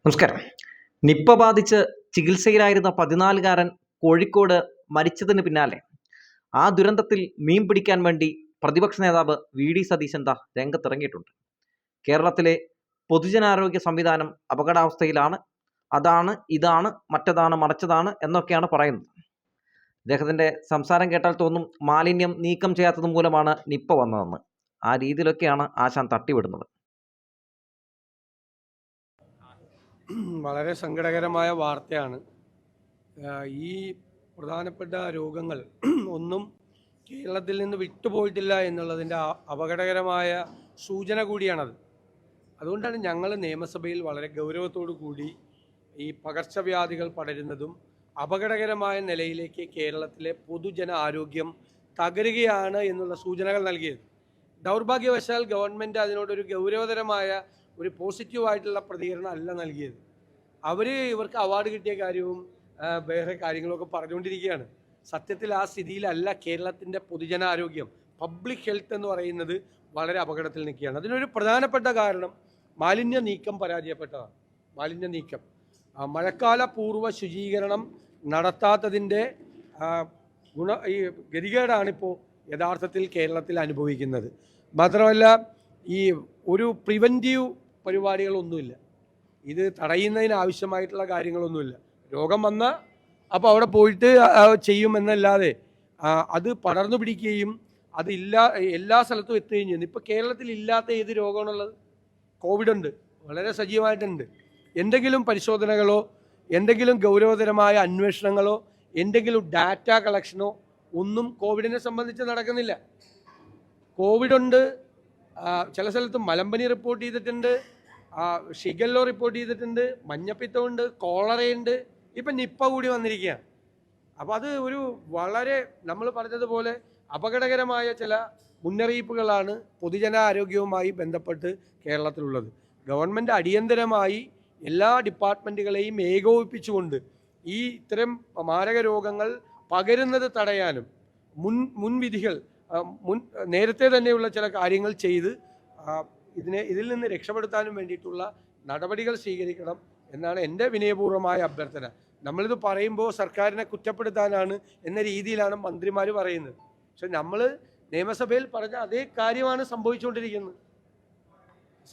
നമസ്കാരം. നിപ്പ ബാധിച്ച് ചികിത്സയിലായിരുന്ന 14-കാരൻ കോഴിക്കോട് മരിച്ചതിന് പിന്നാലെ ആ ദുരന്തത്തിൽ മീൻ പിടിക്കാൻ വേണ്ടി പ്രതിപക്ഷ നേതാവ് വി.ഡി. സതീശൻ രംഗത്തിറങ്ങിയിട്ടുണ്ട്. കേരളത്തിലെ പൊതുജനാരോഗ്യ സംവിധാനം അപകടാവസ്ഥയിലാണ്, അതാണ്, ഇതാണ്, മറ്റതാണ്, മറിച്ചതാണ് എന്നൊക്കെയാണ് പറയുന്നത്. അദ്ദേഹത്തിൻ്റെ സംസാരം കേട്ടാൽ തോന്നും മാലിന്യം നീക്കം ചെയ്യാത്തത് മൂലമാണ് നിപ്പ വന്നതെന്ന്. ആ രീതിയിലൊക്കെയാണ് ആശാൻ തട്ടിവിടുന്നത്. വളരെ സങ്കടകരമായ വാർത്തയാണ്. ഈ പ്രധാനപ്പെട്ട രോഗങ്ങൾ ഒന്നും കേരളത്തിൽ നിന്ന് വിട്ടുപോയിട്ടില്ല എന്നുള്ളതിൻ്റെ അപകടകരമായ സൂചന കൂടിയാണത്. അതുകൊണ്ടാണ് ഞങ്ങൾ നിയമസഭയിൽ വളരെ ഗൗരവത്തോടു കൂടി ഈ പകർച്ചവ്യാധികൾ പടരുന്നതും അപകടകരമായ നിലയിലേക്ക് കേരളത്തിലെ പൊതുജന ആരോഗ്യം തകരുകയാണ് എന്നുള്ള സൂചനകൾ നൽകിയത്. ദൗർഭാഗ്യവശാൽ ഗവൺമെൻറ് അതിനോടൊരു ഗൗരവതരമായ ഒരു പോസിറ്റീവായിട്ടുള്ള പ്രതികരണം അല്ല നൽകിയത്. ഇവർക്ക് അവാർഡ് കിട്ടിയ കാര്യവും വേറെ കാര്യങ്ങളൊക്കെ പറഞ്ഞുകൊണ്ടിരിക്കുകയാണ്. സത്യത്തിൽ ആ സ്ഥിതിയിലല്ല കേരളത്തിൻ്റെ പൊതുജനാരോഗ്യം. പബ്ലിക് ഹെൽത്ത് എന്ന് പറയുന്നത് വളരെ അപകടത്തിൽ നിൽക്കുകയാണ്. അതിനൊരു പ്രധാനപ്പെട്ട കാരണം മാലിന്യ നീക്കം പരാജയപ്പെട്ടതാണ്. മാലിന്യ നീക്കം, മഴക്കാല പൂർവ്വ ശുചീകരണം നടത്താത്തതിൻ്റെ ഈ ഗതികേടാണിപ്പോൾ യഥാർത്ഥത്തിൽ കേരളത്തിൽ അനുഭവിക്കുന്നത്. മാത്രമല്ല, ഈ ഒരു പ്രിവെൻറ്റീവ് പരിപാടികളൊന്നുമില്ല. ഇത് തടയുന്നതിന് ആവശ്യമായിട്ടുള്ള കാര്യങ്ങളൊന്നുമില്ല. രോഗം വന്നാൽ അപ്പോൾ അവിടെ പോയിട്ട് ചെയ്യുമെന്നല്ലാതെ അത് പടർന്നു പിടിക്കുകയും അത് എല്ലാ സ്ഥലത്തും എത്തുകയും ചെയ്യുന്നു. ഇപ്പോൾ കേരളത്തിൽ ഇല്ലാത്ത ഏത് രോഗമാണുള്ളത്? കോവിഡ് ഉണ്ട്, വളരെ സജീവമായിട്ടുണ്ട്. എന്തെങ്കിലും പരിശോധനകളോ എന്തെങ്കിലും ഗൗരവതരമായ അന്വേഷണങ്ങളോ എന്തെങ്കിലും ഡാറ്റ കളക്ഷനോ ഒന്നും കോവിഡിനെ സംബന്ധിച്ച് നടക്കുന്നില്ല. കോവിഡ് ഉണ്ട്, ചില സ്ഥലത്ത് മലമ്പനി റിപ്പോർട്ട് ചെയ്തിട്ടുണ്ട്, ഷിഗല്ലോ റിപ്പോർട്ട് ചെയ്തിട്ടുണ്ട്, മഞ്ഞപ്പിത്തമുണ്ട്, കോളറയുണ്ട്, ഇപ്പം നിപ്പ കൂടി വന്നിരിക്കുകയാണ്. അപ്പോൾ അത് ഒരു വളരെ നമ്മൾ പറഞ്ഞതുപോലെ അപകടകരമായ ചില മുന്നറിയിപ്പുകളാണ് പൊതുജനാരോഗ്യവുമായി ബന്ധപ്പെട്ട് കേരളത്തിലുള്ളത്. ഗവൺമെൻറ് അടിയന്തരമായി എല്ലാ ഡിപ്പാർട്ട്മെൻറ്റുകളെയും ഏകോപിപ്പിച്ചുകൊണ്ട് ഈ ഇത്തരം മാരക രോഗങ്ങൾ പകരുന്നത് തടയാനും മുൻവിധികൾ നേരത്തെ തന്നെയുള്ള ചില കാര്യങ്ങൾ ചെയ്ത് ഇതിൽ നിന്ന് രക്ഷപ്പെടുത്താനും വേണ്ടിയിട്ടുള്ള നടപടികൾ സ്വീകരിക്കണം എന്നാണ് എൻ്റെ വിനയപൂർവ്വമായ അഭ്യർത്ഥന. നമ്മളിത് പറയുമ്പോൾ സർക്കാരിനെ കുറ്റപ്പെടുത്താനാണ് എന്ന രീതിയിലാണ് മന്ത്രിമാർ പറയുന്നത്. പക്ഷെ നമ്മൾ നിയമസഭയിൽ പറഞ്ഞ അതേ കാര്യമാണ് സംഭവിച്ചുകൊണ്ടിരിക്കുന്നത്.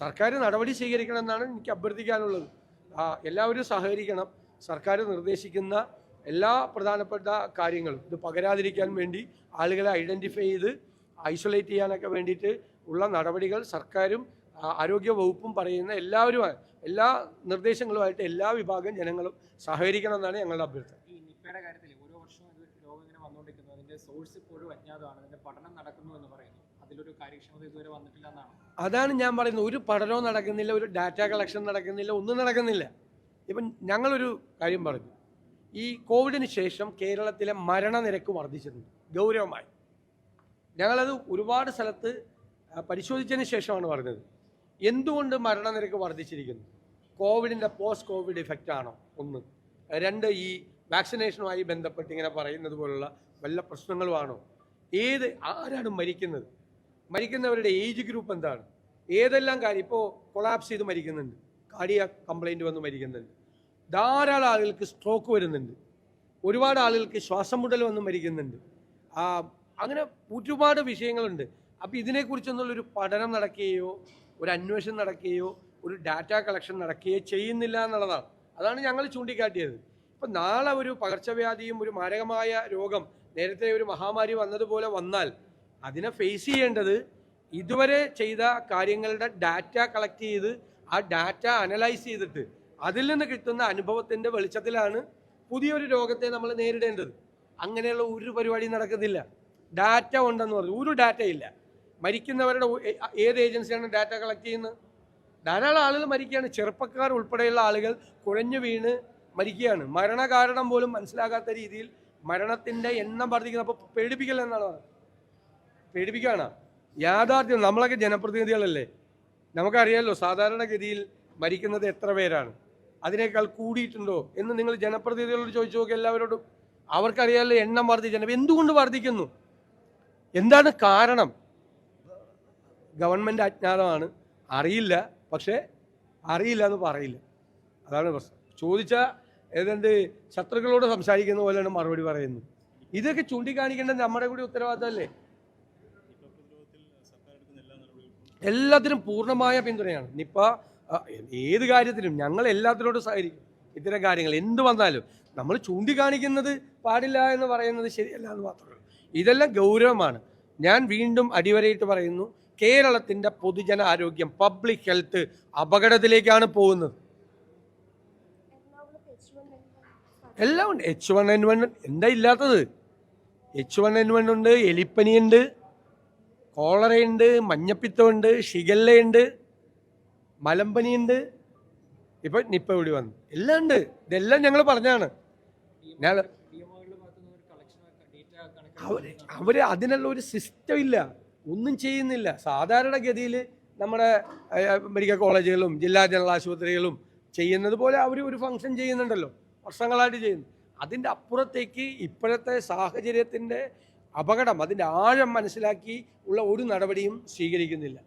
സർക്കാർ നടപടി സ്വീകരിക്കണം എന്നാണ് എനിക്ക് അഭ്യർത്ഥിക്കാനുള്ളത്. എല്ലാവരും സഹകരിക്കണം. സർക്കാർ നിർദ്ദേശിക്കുന്ന എല്ലാ പ്രധാനപ്പെട്ട കാര്യങ്ങളും ഇത് പകരാതിരിക്കാൻ വേണ്ടി ആളുകളെ ഐഡൻറ്റിഫൈ ചെയ്ത് ഐസൊലേറ്റ് ചെയ്യാനൊക്കെ വേണ്ടിയിട്ട് ഉള്ള നടപടികൾ സർക്കാരും ആരോഗ്യ വകുപ്പും പറയുന്ന എല്ലാവരുമായി എല്ലാ നിർദ്ദേശങ്ങളുമായിട്ട് എല്ലാ വിഭാഗം ജനങ്ങളും സഹകരിക്കണം എന്നാണ് ഞങ്ങളുടെ അഭ്യർത്ഥന. ഈ നിപ്പയുടെ കാര്യത്തിൽ ഓരോ വർഷവും രോഗം ഇങ്ങനെ വന്നുകൊണ്ടിരിക്കുന്നു, അതിൻ്റെ സോഴ്സ് ഇപ്പോഴും അജ്ഞാതമാണ്, അതിൻ്റെ പഠനം നടക്കുന്നു എന്ന് പറയുന്നു. അതിലൊരു കാര്യക്ഷമത ഇതുവരെ വന്നിട്ടില്ല എന്നാണ്. അതാണ് ഞാൻ പറയുന്നത്. ഒരു പഠനവും നടക്കുന്നില്ല, ഒരു ഡാറ്റ കളക്ഷൻ നടക്കുന്നില്ല, ഒന്നും നടക്കുന്നില്ല. ഇപ്പം ഞങ്ങളൊരു കാര്യം പറഞ്ഞു, ഈ കോവിഡിന് ശേഷം കേരളത്തിലെ മരണനിരക്ക് വർദ്ധിച്ചിട്ടുണ്ട് ഗൗരവമായി. ഞങ്ങളത് ഒരുപാട് സ്ഥലത്ത് പരിശോധിച്ചതിന് ശേഷമാണ് പറഞ്ഞത്. എന്തുകൊണ്ട് മരണനിരക്ക് വർദ്ധിച്ചിരിക്കുന്നു? കോവിഡിൻ്റെ പോസ്റ്റ് കോവിഡ് ഇഫക്റ്റ് ആണോ? ഒന്ന്. രണ്ട്, ഈ വാക്സിനേഷനുമായി ബന്ധപ്പെട്ട് ഇങ്ങനെ പറയുന്നത് പോലുള്ള വല്ല പ്രശ്നങ്ങളുമാണോ? ആരാണ് മരിക്കുന്നത്? മരിക്കുന്നവരുടെ ഏജ് ഗ്രൂപ്പ് എന്താണ്? ഏതെല്ലാം കാര്യം ഇപ്പോൾ കൊളാപ്സ് ചെയ്ത് മരിക്കുന്നുണ്ട്, കാർഡിയാക് കംപ്ലൈൻറ്റ് വന്ന് മരിക്കുന്നുണ്ട്, ധാരാളം ആളുകൾക്ക് സ്ട്രോക്ക് വരുന്നുണ്ട്, ഒരുപാട് ആളുകൾക്ക് ശ്വാസം മുട്ടൽ വന്ന് മരിക്കുന്നുണ്ട്. അങ്ങനെ ഒരുപാട് വിഷയങ്ങളുണ്ട്. അപ്പോൾ ഇതിനെക്കുറിച്ചൊന്നുള്ളൊരു പഠനം നടക്കുകയോ ഒരു അന്വേഷണം നടക്കുകയോ ഒരു ഡാറ്റ കളക്ഷൻ നടക്കുകയോ ചെയ്യുന്നില്ല എന്നുള്ളതാണ്. അതാണ് ഞങ്ങൾ ചൂണ്ടിക്കാട്ടിയത്. ഇപ്പം നാളെ ഒരു പകർച്ചവ്യാധിയും ഒരു മാരകമായ രോഗം നേരത്തെ ഒരു മഹാമാരി വന്നതുപോലെ വന്നാൽ അതിനെ ഫേസ് ചെയ്യേണ്ടത് ഇതുവരെ ചെയ്ത കാര്യങ്ങളുടെ ഡാറ്റ കളക്ട് ചെയ്ത് ആ ഡാറ്റ അനലൈസ് ചെയ്തിട്ട് അതിൽ നിന്ന് കിട്ടുന്ന അനുഭവത്തിൻ്റെ വെളിച്ചത്തിലാണ് പുതിയൊരു രോഗത്തെ നമ്മൾ നേരിടേണ്ടത്. അങ്ങനെയുള്ള ഒരു പരിപാടി നടക്കുന്നില്ല. ഡാറ്റ ഉണ്ടെന്ന് പറഞ്ഞു, ഒരു ഡാറ്റയില്ല. മരിക്കുന്നവരുടെ ഏത് ഏജൻസിയാണ് ഡാറ്റ കളക്ട് ചെയ്യുന്നത്? ധാരാളം ആളുകൾ മരിക്കുകയാണ്, ചെറുപ്പക്കാർ ഉൾപ്പെടെയുള്ള ആളുകൾ കുഴഞ്ഞു വീണ് മരിക്കുകയാണ്. മരണകാരണം പോലും മനസ്സിലാകാത്ത രീതിയിൽ മരണത്തിൻ്റെ എണ്ണം വർദ്ധിക്കുന്നത്. അപ്പോൾ പേടിപ്പിക്കൽ എന്നാണ് പറഞ്ഞത്. പേടിപ്പിക്കുകയാണ് യാഥാർത്ഥ്യം. നമ്മളൊക്കെ ജനപ്രതിനിധികളല്ലേ, നമുക്കറിയാമല്ലോ സാധാരണഗതിയിൽ മരിക്കുന്നത് എത്ര പേരാണ്, അതിനേക്കാൾ കൂടിയിട്ടുണ്ടോ എന്ന് നിങ്ങൾ ജനപ്രതിനിധികളോട് ചോദിച്ചു നോക്കി. എല്ലാവരോടും അവർക്കറിയാമല്ലോ എണ്ണം വർദ്ധിച്ചു. എന്തുകൊണ്ട് വർദ്ധിക്കുന്നു? എന്താണ് കാരണം? ഗവൺമെൻറ് അജ്ഞാതമാണ്, അറിയില്ല. പക്ഷേ അറിയില്ല എന്ന് പറയില്ല. അതാണ് പ്രശ്നം. ചോദിച്ചാൽ ഏതാണ്ട് ശത്രുക്കളോട് സംസാരിക്കുന്ന പോലെയാണ് മറുപടി പറയുന്നത്. ഇതൊക്കെ ചൂണ്ടിക്കാണിക്കേണ്ടത് നമ്മുടെ കൂടി ഉത്തരവാദിത്തമല്ലേ? എല്ലാത്തിനും പൂർണ്ണമായ പിന്തുണയാണ്. നിപ്പ ഏത് കാര്യത്തിനും ഞങ്ങൾ എല്ലാത്തിനോടും സഹകരിക്കും. ഇത്തരം കാര്യങ്ങൾ എന്ത് വന്നാലും നമ്മൾ ചൂണ്ടിക്കാണിക്കുന്നത് പാടില്ല എന്ന് പറയുന്നത് ശരിയല്ല എന്ന് മാത്രമേ ഉള്ളൂ. ഇതെല്ലാം ഗൗരവമാണ്. ഞാൻ വീണ്ടും അടിവരയിട്ട് പറയുന്നു, കേരളത്തിൻ്റെ പൊതുജന ആരോഗ്യം, പബ്ലിക് ഹെൽത്ത് അപകടത്തിലേക്കാണ് പോകുന്നത്. എല്ലാം ഉണ്ട്. H1N1 എന്താ ഇല്ലാത്തത്? H1N1 ഉണ്ട്, എലിപ്പനിയുണ്ട്, കോളറയുണ്ട്, മഞ്ഞപ്പിത്തമുണ്ട്, ഷിഗല്ലയുണ്ട്, മലമ്പനിയുണ്ട്, ഇപ്പൊ നിപ്പ കൂടി വന്നു. എല്ലാം ഉണ്ട്. ഇതെല്ലാം ഞങ്ങൾ പറഞ്ഞാണ്. ഞാൻ അവര് അതിനുള്ള ഒരു സിസ്റ്റം ഇല്ല, ഒന്നും ചെയ്യുന്നില്ല. സാധാരണഗതിയിൽ നമ്മുടെ മെഡിക്കൽ കോളേജുകളും ജില്ലാ ജനറൽ ആശുപത്രികളും ചെയ്യുന്നത് പോലെ അവർ ഒരു ഫംഗ്ഷൻ ചെയ്യുന്നുണ്ടല്ലോ, വർഷങ്ങളായിട്ട് ചെയ്യുന്നു. അതിൻ്റെ അപ്പുറത്തേക്ക് ഇപ്പോഴത്തെ സാഹചര്യത്തിൻ്റെ അപകടം, അതിൻ്റെ ആഴം മനസ്സിലാക്കി ഉള്ള ഒരു നടപടിയും സ്വീകരിക്കുന്നില്ല.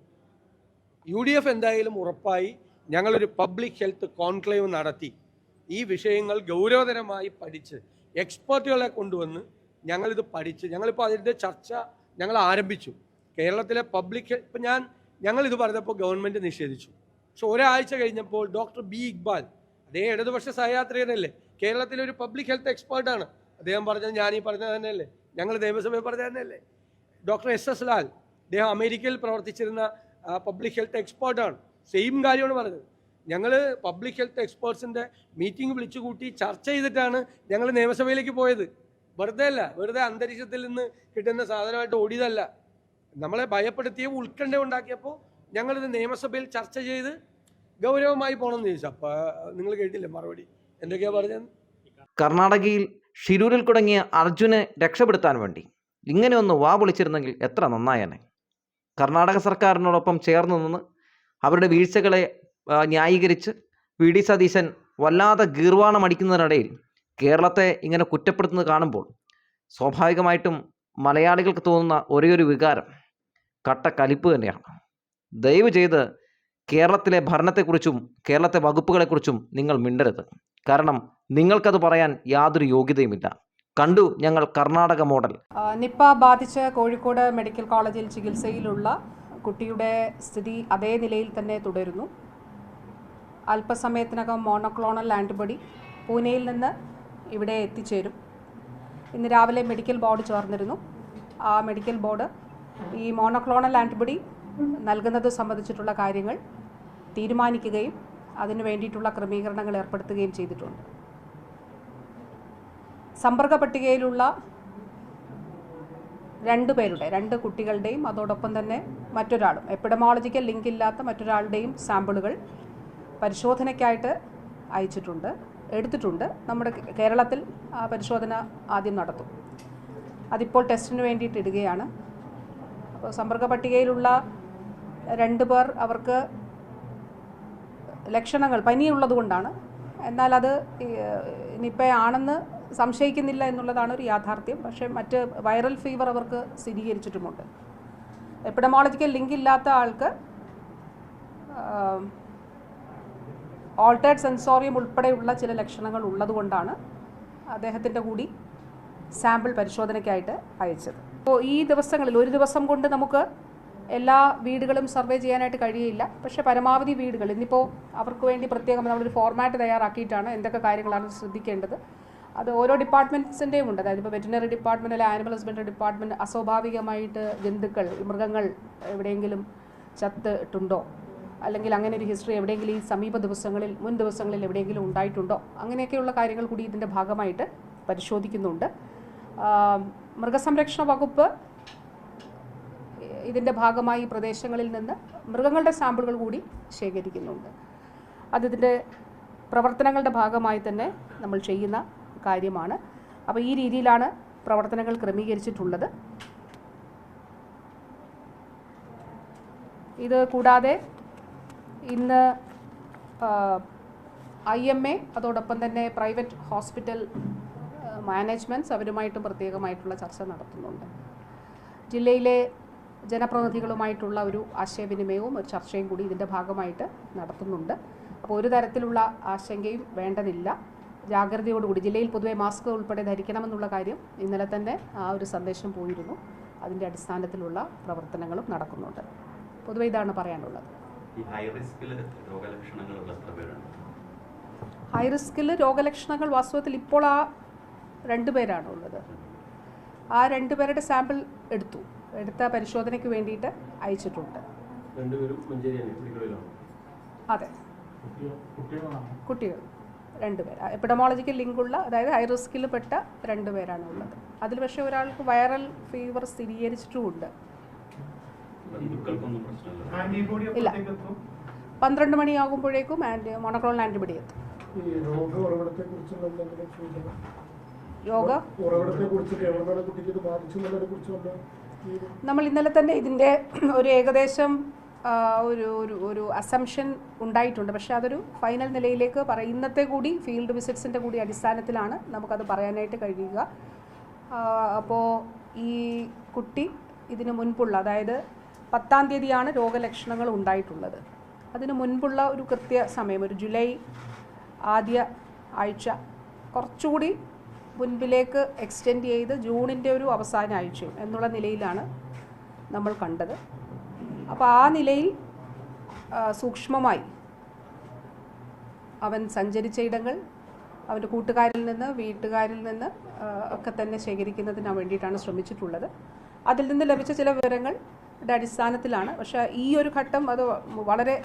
UDF എന്തായാലും ഉറപ്പായി ഞങ്ങളൊരു പബ്ലിക് ഹെൽത്ത് കോൺക്ലേവ് നടത്തി ഈ വിഷയങ്ങൾ ഗൗരവതരമായി പഠിച്ച് എക്സ്പേർട്ടുകളെ കൊണ്ടുവന്ന് ഞങ്ങളിത് പഠിച്ച് ഞങ്ങളിപ്പോൾ അതിൻ്റെ ചർച്ച ഞങ്ങൾ ആരംഭിച്ചു. കേരളത്തിലെ പബ്ലിക് ഇപ്പം ഞങ്ങളിത് പറഞ്ഞപ്പോൾ ഗവൺമെൻറ് നിഷേധിച്ചു. പക്ഷെ ഒരാഴ്ച കഴിഞ്ഞപ്പോൾ ഡോക്ടർ B. ഇക്ബാൽ, അദ്ദേഹം ഇടതുപക്ഷ സഹയാത്രികനല്ലേ, കേരളത്തിലെ ഒരു പബ്ലിക് ഹെൽത്ത് എക്സ്പേർട്ടാണ്. അദ്ദേഹം പറഞ്ഞത് ഞാനീ പറഞ്ഞത് തന്നെയല്ലേ, ഞങ്ങൾ നിയമസഭയിൽ പറഞ്ഞത് തന്നെയല്ലേ. ഡോക്ടർ SS ലാൽ, അദ്ദേഹം അമേരിക്കയിൽ പ്രവർത്തിച്ചിരുന്ന പബ്ലിക് ഹെൽത്ത് എക്സ്പേർട്ടാണ്, സെയിം കാര്യമാണ് പറഞ്ഞത്. ഞങ്ങൾ പബ്ലിക് ഹെൽത്ത് എക്സ്പേർട്സിൻ്റെ മീറ്റിംഗ് വിളിച്ചു കൂട്ടി ചർച്ച ചെയ്തിട്ടാണ് ഞങ്ങൾ നിയമസഭയിലേക്ക് പോയത്. വെറുതെ അല്ല, വെറുതെ അന്തരീക്ഷത്തിൽ നിന്ന് കിട്ടുന്ന സാധനമായിട്ട് ഓടിയതല്ല. നമ്മളെ ഭയപ്പെടുത്തിയ ഉത്കണ്ഠ ഉണ്ടാക്കിയപ്പോൾ ഞങ്ങളിത് നിയമസഭയിൽ ചർച്ച ചെയ്ത് ഗൗരവമായി പോകണമെന്ന് ചോദിച്ചു. അപ്പോൾ നിങ്ങൾ കേട്ടില്ലേ മറുപടി എന്തൊക്കെയാണ് പറഞ്ഞത്? കർണാടകയിൽ ഷിരൂരിൽ കുടുങ്ങിയ അർജുനെ രക്ഷപ്പെടുത്താൻ വേണ്ടി ഇങ്ങനെ ഒന്ന് വാ പൊളിച്ചിരുന്നെങ്കിൽ എത്ര നന്നായേനെ. കർണാടക സർക്കാരിനോടൊപ്പം ചേർന്ന് നിന്ന് അവരുടെ വീഴ്ചകളെ ന്യായീകരിച്ച് VD സതീശൻ വല്ലാതെ ഗീർവാണം അടിക്കുന്നതിനിടയിൽ കേരളത്തെ ഇങ്ങനെ കുറ്റപ്പെടുത്തുന്നത് കാണുമ്പോൾ സ്വാഭാവികമായിട്ടും മലയാളികൾക്ക് തോന്നുന്ന ഒരേയൊരു വികാരം കട്ട കലിപ്പ് തന്നെയാണ്. ദയവ് ചെയ്ത് കേരളത്തിലെ ഭരണത്തെക്കുറിച്ചും കേരളത്തെ വകുപ്പുകളെക്കുറിച്ചും നിങ്ങൾ മിണ്ടരുത്. കാരണം നിങ്ങൾക്കത് പറയാൻ യാതൊരു യോഗ്യതയുമില്ല. കണ്ടു ഞങ്ങൾ കർണാടക മോഡൽ. നിപ്പ ബാധിച്ച് കോഴിക്കോട് മെഡിക്കൽ കോളേജിൽ ചികിത്സയിലുള്ള കുട്ടിയുടെ സ്ഥിതി അതേ നിലയിൽ തന്നെ തുടരുന്നു. അല്പസമയത്തിനകം മോണോക്ലോണൽ ആൻറ്റിബോഡി പൂനെയിൽ നിന്ന് ഇവിടെ എത്തിച്ചേരും. ഇന്ന് രാവിലെ മെഡിക്കൽ ബോർഡ് ചേർന്നിരുന്നു. ആ മെഡിക്കൽ ബോർഡ് ഈ മോണോക്ലോണൽ ആൻറ്റിബോഡി നൽകുന്നത് സംബന്ധിച്ചിട്ടുള്ള കാര്യങ്ങൾ തീരുമാനിക്കുകയും അതിനു വേണ്ടിയിട്ടുള്ള ക്രമീകരണങ്ങൾ ഏർപ്പെടുത്തുകയും ചെയ്തിട്ടുണ്ട്. സമ്പർക്ക പട്ടികയിലുള്ള 2 പേരുടെ 2 കുട്ടികളുടെയും അതോടൊപ്പം തന്നെ മറ്റൊരാളും എപ്പിഡമോളജിക്കൽ ലിങ്ക് ഇല്ലാത്ത മറ്റൊരാളുടെയും സാമ്പിളുകൾ പരിശോധനയ്ക്കായിട്ട് എടുത്തിട്ടുണ്ട്. നമ്മുടെ കേരളത്തിൽ പരിശോധന ആദ്യം നടത്തും. അതിപ്പോൾ ടെസ്റ്റിന് വേണ്ടിയിട്ട് ഇടുകയാണ്. അപ്പോൾ സമ്പർക്ക പട്ടികയിലുള്ള 2 പേർ അവർക്ക് ലക്ഷണങ്ങൾ പനിയുള്ളതുകൊണ്ടാണ്. എന്നാൽ അത് നിപ്പയാണെന്ന് സംശയിക്കുന്നില്ല എന്നുള്ളതാണ് ഒരു യാഥാർത്ഥ്യം. പക്ഷേ മറ്റ് വൈറൽ ഫീവർ അവർക്ക് സ്ഥിരീകരിച്ചിട്ടുമുണ്ട്. എപ്പിഡമോളജിക്കൽ ലിങ്ക് ഇല്ലാത്ത ആൾക്ക് ഓൾട്ടേർഡ് സെൻസോറിയം ഉൾപ്പെടെയുള്ള ചില ലക്ഷണങ്ങൾ ഉള്ളതുകൊണ്ടാണ് അദ്ദേഹത്തിൻ്റെ കൂടി സാമ്പിൾ പരിശോധനയ്ക്കായിട്ട് അയച്ചത്. അപ്പോൾ ഈ ദിവസങ്ങളിൽ ഒരു ദിവസം കൊണ്ട് നമുക്ക് എല്ലാ വീടുകളും സർവേ ചെയ്യാനായിട്ട് കഴിയില്ല. പക്ഷേ പരമാവധി വീടുകൾ ഇന്നിപ്പോൾ അവർക്ക് വേണ്ടി പ്രത്യേകം നമ്മളൊരു ഫോർമാറ്റ് തയ്യാറാക്കിയിട്ടാണ് എന്തൊക്കെ കാര്യങ്ങളാണ് ശ്രദ്ധിക്കേണ്ടത്. അത് ഓരോ ഡിപ്പാർട്ട്മെൻറ്റ്സിൻ്റെയും ഉണ്ട്. അതായത് ഇപ്പോൾ വെറ്റിനറി ഡിപ്പാർട്ട്മെൻറ്റ് അല്ലെങ്കിൽ ആനിമൽ ഹസ്ബൻഡറി ഡിപ്പാർട്ട്മെൻറ്റ് അസ്വാഭാവികമായിട്ട് മൃഗങ്ങൾ എവിടെയെങ്കിലും ചത്തിട്ടുണ്ടോ, അല്ലെങ്കിൽ അങ്ങനെ ഒരു ഹിസ്റ്ററി എവിടെയെങ്കിലും ഈ മുൻ ദിവസങ്ങളിൽ എവിടെയെങ്കിലും ഉണ്ടായിട്ടുണ്ടോ, അങ്ങനെയൊക്കെയുള്ള കാര്യങ്ങൾ കൂടി ഇതിൻ്റെ ഭാഗമായിട്ട് പരിശോധിക്കുന്നുണ്ട്. മൃഗസംരക്ഷണ വകുപ്പ് ഇതിൻ്റെ ഭാഗമായി പ്രദേശങ്ങളിൽ നിന്ന് മൃഗങ്ങളുടെ സാമ്പിളുകൾ കൂടി ശേഖരിക്കുന്നുണ്ട്. അതിതിൻ്റെ പ്രവർത്തനങ്ങളുടെ ഭാഗമായി തന്നെ നമ്മൾ ചെയ്യുന്ന കാര്യമാണ്. അപ്പോൾ ഈ രീതിയിലാണ് പ്രവർത്തനങ്ങൾ ക്രമീകരിച്ചിട്ടുള്ളത്. ഇത് കൂടാതെ ഇന്ന് IMA അതോടൊപ്പം തന്നെ പ്രൈവറ്റ് ഹോസ്പിറ്റൽ മാനേജ്മെൻറ്റ്സ് അവരുമായിട്ടും പ്രത്യേകമായിട്ടുള്ള ചർച്ച നടത്തുന്നുണ്ട്. ജില്ലയിലെ ജനപ്രതിനിധികളുമായിട്ടുള്ള ഒരു ആശയവിനിമയവും ഒരു ചർച്ചയും കൂടി ഇതിൻ്റെ ഭാഗമായിട്ട് നടത്തുന്നുണ്ട്. അപ്പോൾ ഒരു തരത്തിലുള്ള ആശങ്കയും വേണ്ടതില്ല. ജാഗ്രതയോടുകൂടി ജില്ലയിൽ പൊതുവെ മാസ്ക് ഉൾപ്പെടെ ധരിക്കണമെന്നുള്ള കാര്യം ഇന്നലെ തന്നെ ആ ഒരു സന്ദേശം പോയിരുന്നു. അതിൻ്റെ അടിസ്ഥാനത്തിലുള്ള പ്രവർത്തനങ്ങളും നടക്കുന്നുണ്ട്. പൊതുവെ ഇതാണ് പറയാനുള്ളത്. ഹൈ റിസ്കിൽ രോഗലക്ഷണങ്ങൾ വാസ്തവത്തിൽ ഇപ്പോൾ ആ 2 പേരാണ് ഉള്ളത്. ആ 2 പേരുടെ സാമ്പിൾ എടുത്ത പരിശോധനയ്ക്ക് വേണ്ടിയിട്ട് അയച്ചിട്ടുണ്ട്. അതെ, കുട്ടികൾ 2 പേർ എപ്പിഡമോളജിക്കൽ ലിങ്കുള്ള, അതായത് ഹൈ റിസ്കിൽ പെട്ട 2 പേരാണ് ഉള്ളത്. അതിൽ പക്ഷേ ഒരാൾക്ക് വൈറൽ ഫീവർ സ്ഥിരീകരിച്ചിട്ടുമുണ്ട്. ഇല്ല, 12 മണിയാകുമ്പോഴേക്കും മോണോക്ലോണൽ ആൻറ്റിബോഡി എത്തും. നമ്മൾ ഇന്നലെ തന്നെ ഇതിൻ്റെ ഒരു ഏകദേശം ഒരു അസംഷൻ ഉണ്ടായിട്ടുണ്ട്. പക്ഷേ അതൊരു ഫൈനൽ നിലയിലേക്ക് ഇന്നത്തെ കൂടി ഫീൽഡ് വിസിറ്റ്സിൻ്റെ കൂടി അടിസ്ഥാനത്തിലാണ് നമുക്കത് പറയാനായിട്ട് കഴിയുക. അപ്പോൾ ഈ കുട്ടി ഇതിനു മുൻപുള്ള, അതായത് 10-ാം തീയതിയാണ് രോഗലക്ഷണങ്ങൾ ഉണ്ടായിട്ടുള്ളത്. അതിന് മുൻപുള്ള ഒരു കൃത്യസമയം, ഒരു ജൂലൈ ആദ്യ ആഴ്ച കുറച്ചുകൂടി മുൻപിലേക്ക് എക്സ്റ്റെൻഡ് ചെയ്ത് ജൂണിൻ്റെ ഒരു അവസാന ആഴ്ചയും എന്നുള്ള നിലയിലാണ് നമ്മൾ കണ്ടത്. അപ്പോൾ ആ നിലയിൽ സൂക്ഷ്മമായി അവൻ സഞ്ചരിച്ച ഇടങ്ങൾ, അവൻ്റെ കൂട്ടുകാരിൽ നിന്ന്, വീട്ടുകാരിൽ നിന്ന് ഒക്കെ തന്നെ ശേഖരിക്കുന്നതിന് വേണ്ടിയിട്ടാണ് ശ്രമിച്ചിട്ടുള്ളത്. അതിൽ നിന്ന് ലഭിച്ച ചില വിവരങ്ങളുടെ അടിസ്ഥാനത്തിലാണ്. പക്ഷേ ഈ ഒരു ഘട്ടം അത് വളരെ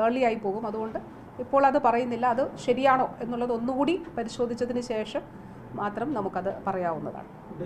ഏർലി ആയി പോകും. അതുകൊണ്ട് ഇപ്പോൾ അത് പറയുന്നില്ല. അത് ശരിയാണോ എന്നുള്ളത് ഒന്നുകൂടി പരിശോധിച്ചതിന് ശേഷം മാത്രം നമുക്കത് പറയാവുന്നതാണ്.